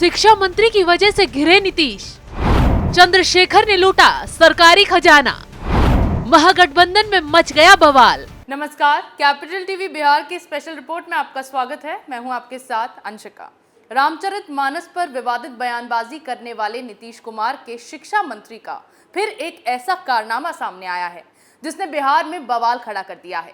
शिक्षा मंत्री की वजह से घिरे नीतीश। चंद्रशेखर ने लूटा सरकारी खजाना। महागठबंधन में मच गया बवाल। नमस्कार, कैपिटल टीवी बिहार की स्पेशल रिपोर्ट में आपका स्वागत है। मैं हूं आपके साथ अंशिका। रामचरितमानस पर विवादित बयानबाजी करने वाले नीतीश कुमार के शिक्षा मंत्री का फिर एक ऐसा कारनामा सामने आया है जिसने बिहार में बवाल खड़ा कर दिया है,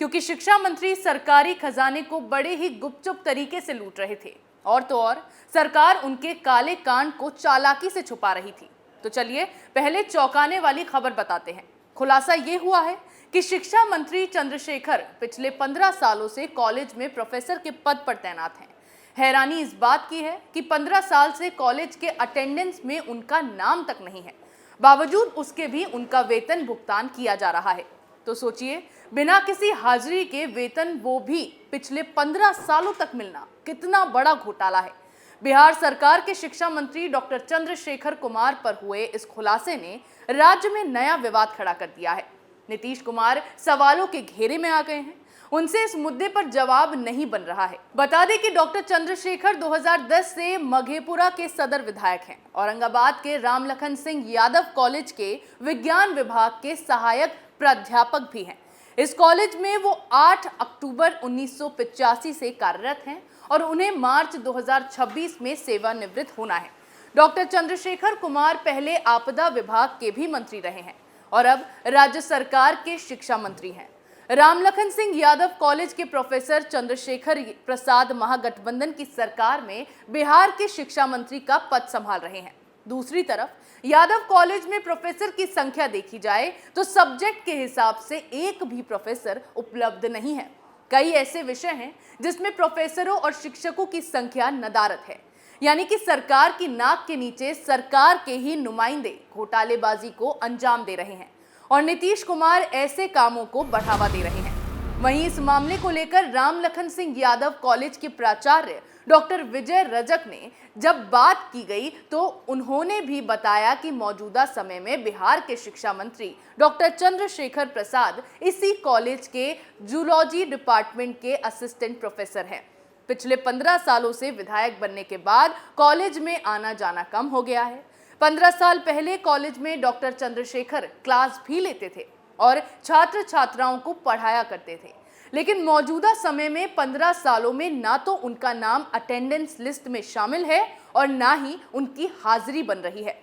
क्योंकि शिक्षा मंत्री सरकारी खजाने को बड़े ही गुपचुप तरीके से लूट रहे थे और तो और सरकार उनके काले कांड को चालाकी से छुपा रही थी। तो चलिए पहले चौंकाने वाली खबर बताते हैं। खुलासा ये हुआ है कि शिक्षा मंत्री चंद्रशेखर पिछले 15 सालों से कॉलेज में प्रोफेसर के पद पर तैनात हैं। हैरानी इस बात की है कि 15 साल से कॉलेज के अटेंडेंस में उनका नाम तक नहीं है, बावजूद उसके भी उनका वेतन भुगतान किया जा रहा है। तो सोचिए, बिना किसी हाजिरी के वेतन, वो भी पिछले 15 सालों तक मिलना, कितना बड़ा घोटाला है। बिहार सरकार के शिक्षा मंत्री डॉक्टर चंद्रशेखर कुमार पर हुए इस खुलासे ने राज्य में नया विवाद खड़ा कर दिया है। नीतीश कुमार सवालों के घेरे में आ गए हैं। उनसे इस मुद्दे पर जवाब नहीं बन रहा है। बता दें कि डॉक्टर चंद्रशेखर 2010 से मघेपुरा के सदर विधायक हैं। औरंगाबाद के रामलखन सिंह यादव कॉलेज के विज्ञान विभाग के सहायक प्राध्यापक भी हैं। इस कॉलेज में वो 8 अक्टूबर 1985 से कार्यरत हैं और उन्हें मार्च 2026 में सेवानिवृत्त होना है। डॉक्टर चंद्रशेखर कुमार पहले आपदा विभाग के भी मंत्री रहे हैं और अब राज्य सरकार के शिक्षा मंत्री हैं। रामलखन सिंह यादव कॉलेज के प्रोफेसर चंद्रशेखर प्रसाद महागठबंधन की सरकार में बिहार के शिक्षा मंत्री का पद संभाल रहे हैं। दूसरी तरफ यादव कॉलेज में प्रोफेसर की संख्या देखी जाए तो सब्जेक्ट के हिसाब से एक भी प्रोफेसर उपलब्ध नहीं है। कई ऐसे विषय हैं जिसमें प्रोफेसरों और शिक्षकों की संख्या नदारद है, यानी कि सरकार की नाक के नीचे सरकार के ही नुमाइंदे घोटालेबाजी को अंजाम दे रहे हैं और नीतीश कुमार ऐसे कामों को बढ़ावा दे रहे हैं। वहीं इस मामले को लेकर रामलखन सिंह यादव कॉलेज के प्राचार्य डॉक्टर विजय रजक ने जब बात की गई तो उन्होंने भी बताया कि मौजूदा समय में बिहार के शिक्षा मंत्री डॉक्टर चंद्रशेखर प्रसाद इसी कॉलेज के जूलॉजी डिपार्टमेंट के असिस्टेंट प्रोफेसर हैं। पिछले 15 सालों से विधायक बनने के बाद कॉलेज में आना जाना कम हो गया है। 15 साल पहले कॉलेज में डॉक्टर चंद्रशेखर क्लास भी लेते थे और छात्र छात्राओं को पढ़ाया करते थे, लेकिन मौजूदा समय में 15 सालों में ना तो उनका नाम अटेंडेंस लिस्ट में शामिल है और ना ही उनकी हाजिरी बन रही है।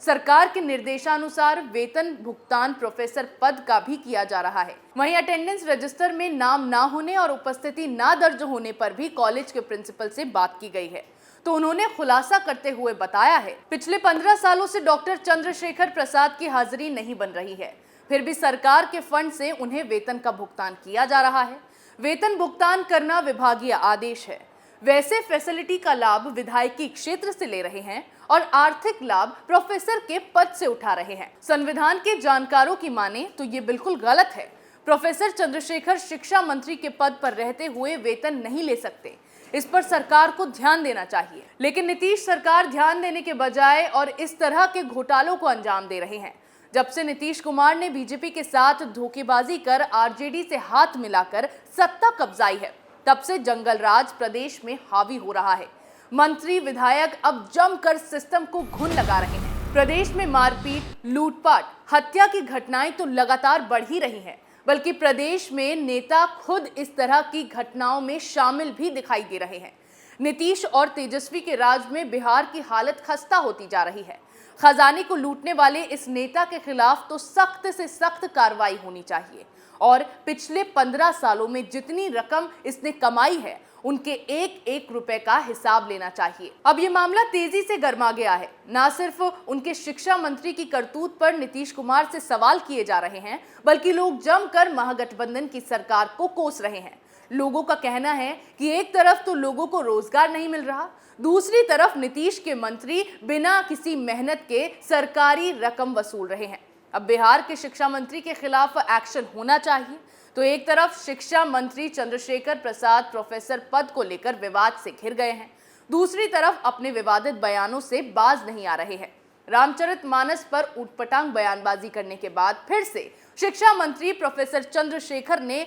सरकार के निर्देशानुसार वेतन भुगतान प्रोफेसर पद का भी किया जा रहा है। वहीं अटेंडेंस रजिस्टर में नाम ना होने और उपस्थिति ना दर्ज होने पर भी कॉलेज के प्रिंसिपल से बात की गई है। तो उन्होंने खुलासा करते हुए बताया है, पिछले 15 सालों से डॉक्टर चंद्रशेखर प्रसाद की हाजिरी नहीं बन रही है, फिर भी सरकार के फंड से उन्हें वेतन का भुगतान किया जा रहा है। वेतन भुगतान करना विभागीय आदेश है। वैसे फैसिलिटी का लाभ विधायकी क्षेत्र से ले रहे हैं और आर्थिक लाभ प्रोफेसर के पद से उठा रहे हैं। संविधान के जानकारों की माने तो ये बिल्कुल गलत है। प्रोफेसर चंद्रशेखर शिक्षा मंत्री के पद पर रहते हुए वेतन नहीं ले सकते। इस पर सरकार को ध्यान देना चाहिए, लेकिन नीतीश सरकार ध्यान देने के बजाय और इस तरह के घोटालों को अंजाम दे रहे हैं। जब से नीतीश कुमार ने बीजेपी के साथ धोखेबाजी कर आरजेडी से हाथ मिलाकर सत्ता कब्जाई है, तब से जंगल राज प्रदेश में हावी हो रहा है। मंत्री विधायक अब जमकर सिस्टम को घुन लगा रहे हैं। प्रदेश में मारपीट, लूटपाट, हत्या की घटनाएं तो लगातार बढ़ ही रही हैं, बल्कि प्रदेश में नेता खुद इस तरह की घटनाओं में शामिल भी दिखाई दे रहे हैं। नीतीश और तेजस्वी के राज में बिहार की हालत खस्ता होती जा रही है। खजाने को लूटने वाले इस नेता के खिलाफ तो सख्त से सख्त कार्रवाई होनी चाहिए और पिछले 15 सालों में जितनी रकम इसने कमाई है उनके एक एक रुपए का हिसाब लेना चाहिए। अब ये मामला तेजी से गर्मा गया है। न सिर्फ उनके शिक्षा मंत्री की करतूत पर नीतीश कुमार से सवाल किए जा रहे हैं, बल्कि लोग जमकर महागठबंधन की सरकार को कोस रहे हैं। लोगों का कहना है कि एक तरफ तो लोगों को रोजगार नहीं मिल रहा, दूसरी तरफ नीतीश के मंत्री बिना किसी मेहनत के सरकारी रकम वसूल रहे हैं। अब बिहार के शिक्षा मंत्री के खिलाफ एक्शन होना चाहिए। तो एक तरफ शिक्षा मंत्री चंद्रशेखर प्रसाद प्रोफेसर पद को लेकर विवाद से घिर गए हैं, दूसरी तरफ अपने विवादित बयानों से बाज नहीं आ रहे हैं। रामचरितमानस पर ऊटपटांग बयानबाजी करने के बाद फिर से शिक्षा मंत्री प्रोफेसर चंद्रशेखर ने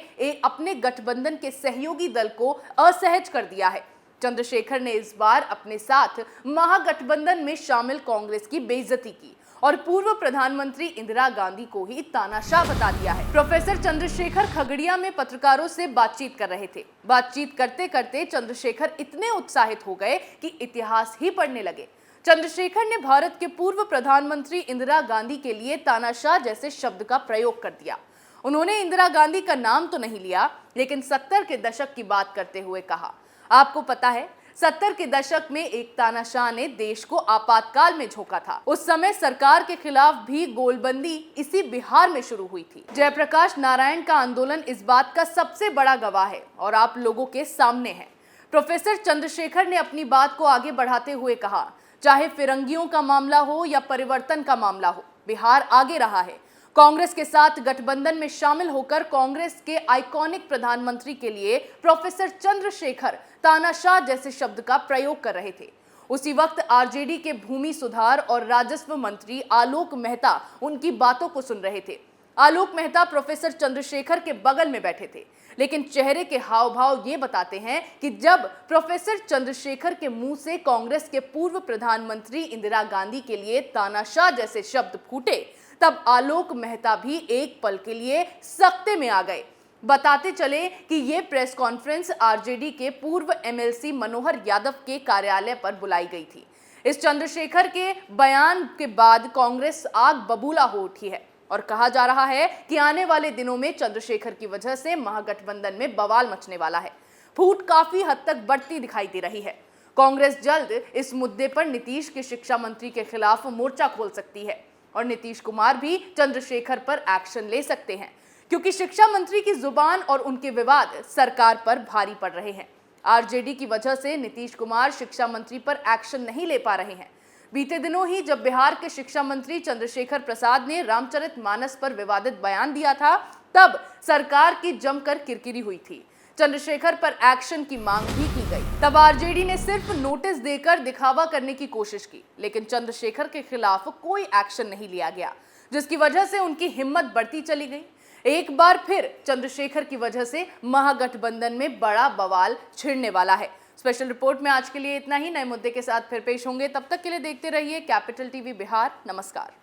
अपने गठबंधन के सहयोगी दल को असहज कर दिया है। चंद्रशेखर ने इस बार अपने साथ महागठबंधन में शामिल कांग्रेस की बेइज्जती की और पूर्व प्रधानमंत्री इंदिरा गांधी को ही तानाशाह बता दिया है। प्रोफेसर चंद्रशेखर खगड़िया में पत्रकारों से बातचीत कर रहे थे। बातचीत करते करते चंद्रशेखर इतने उत्साहित हो गए कि इतिहास ही पढ़ने लगे। चंद्रशेखर ने भारत के पूर्व प्रधानमंत्री इंदिरा गांधी के लिए तानाशाह जैसे शब्द का प्रयोग कर दिया। उन्होंने इंदिरा गांधी का नाम तो नहीं लिया, लेकिन 70 के दशक की बात करते हुए कहा, आपको पता है 70 के दशक में एक तानाशाह ने देश को आपातकाल में झोंका था। उस समय सरकार के खिलाफ भी गोलबंदी इसी बिहार में शुरू हुई थी। जयप्रकाश नारायण का आंदोलन इस बात का सबसे बड़ा गवाह है और आप लोगों के सामने है। प्रोफेसर चंद्रशेखर ने अपनी बात को आगे बढ़ाते हुए कहा, चाहे फिरंगियों का मामला हो या परिवर्तन का मामला हो, बिहार आगे रहा है। कांग्रेस के साथ गठबंधन में शामिल होकर कांग्रेस के आइकॉनिक प्रधानमंत्री के लिए प्रोफेसर चंद्रशेखर तानाशाह जैसे शब्द का प्रयोग कर रहे थे। उसी वक्त आरजेडी के भूमि सुधार और राजस्व मंत्री आलोक मेहता उनकी बातों को सुन रहे थे। आलोक मेहता प्रोफेसर चंद्रशेखर के बगल में बैठे थे, लेकिन चेहरे के हाव भाव ये बताते हैं कि जब प्रोफेसर चंद्रशेखर के मुंह से कांग्रेस के पूर्व प्रधानमंत्री इंदिरा गांधी के लिए तानाशाह जैसे शब्द फूटे, तब आलोक मेहता भी एक पल के लिए सख्ते में आ गए। बताते चले कि ये प्रेस कॉन्फ्रेंस आरजेडी के पूर्व एमएलसी मनोहर यादव के कार्यालय पर बुलाई गई थी। इस चंद्रशेखर के बयान के बाद कांग्रेस आग बबूला हो उठी है और कहा जा रहा है कि आने वाले दिनों में चंद्रशेखर की वजह से महागठबंधन में बवाल मचने वाला है। फूट काफी हद तक बढ़ती दिखाई दे रही है। कांग्रेस जल्द इस मुद्दे पर नीतीश के शिक्षा मंत्री के खिलाफ मोर्चा खोल सकती है और नीतीश कुमार भी चंद्रशेखर पर एक्शन ले सकते हैं, क्योंकि शिक्षा मंत्री की जुबान और उनके विवाद सरकार पर भारी पड़ रहे हैं। आरजेडी की वजह से नीतीश कुमार शिक्षा मंत्री पर एक्शन नहीं ले पा रहे हैं। बीते दिनों ही जब बिहार के शिक्षा मंत्री चंद्रशेखर प्रसाद ने रामचरितमानस पर विवादित बयान दिया था, तब सरकार की जमकर किरकिरी हुई थी। चंद्रशेखर पर एक्शन की मांग भी की गई। तब आरजेडी ने सिर्फ नोटिस देकर दिखावा करने की कोशिश की, लेकिन चंद्रशेखर के खिलाफ कोई एक्शन नहीं लिया गया, जिसकी वजह से उनकी हिम्मत बढ़ती चली गई। एक बार फिर चंद्रशेखर की वजह से महागठबंधन में बड़ा बवाल छिड़ने वाला है। स्पेशल रिपोर्ट में आज के लिए इतना ही। नए मुद्दे के साथ फिर पेश होंगे, तब तक के लिए देखते रहिए कैपिटल टीवी बिहार। नमस्कार।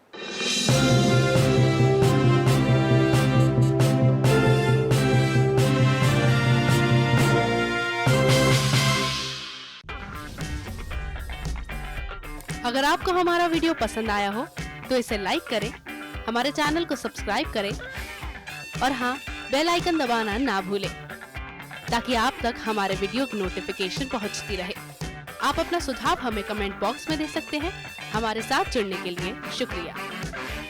अगर आपको हमारा वीडियो पसंद आया हो तो इसे लाइक करें, हमारे चैनल को सब्सक्राइब करें और हाँ, बेल आइकन दबाना ना भूलें, ताकि आप तक हमारे वीडियो की नोटिफिकेशन पहुंचती रहे। आप अपना सुझाव हमें कमेंट बॉक्स में दे सकते हैं। हमारे साथ जुड़ने के लिए शुक्रिया।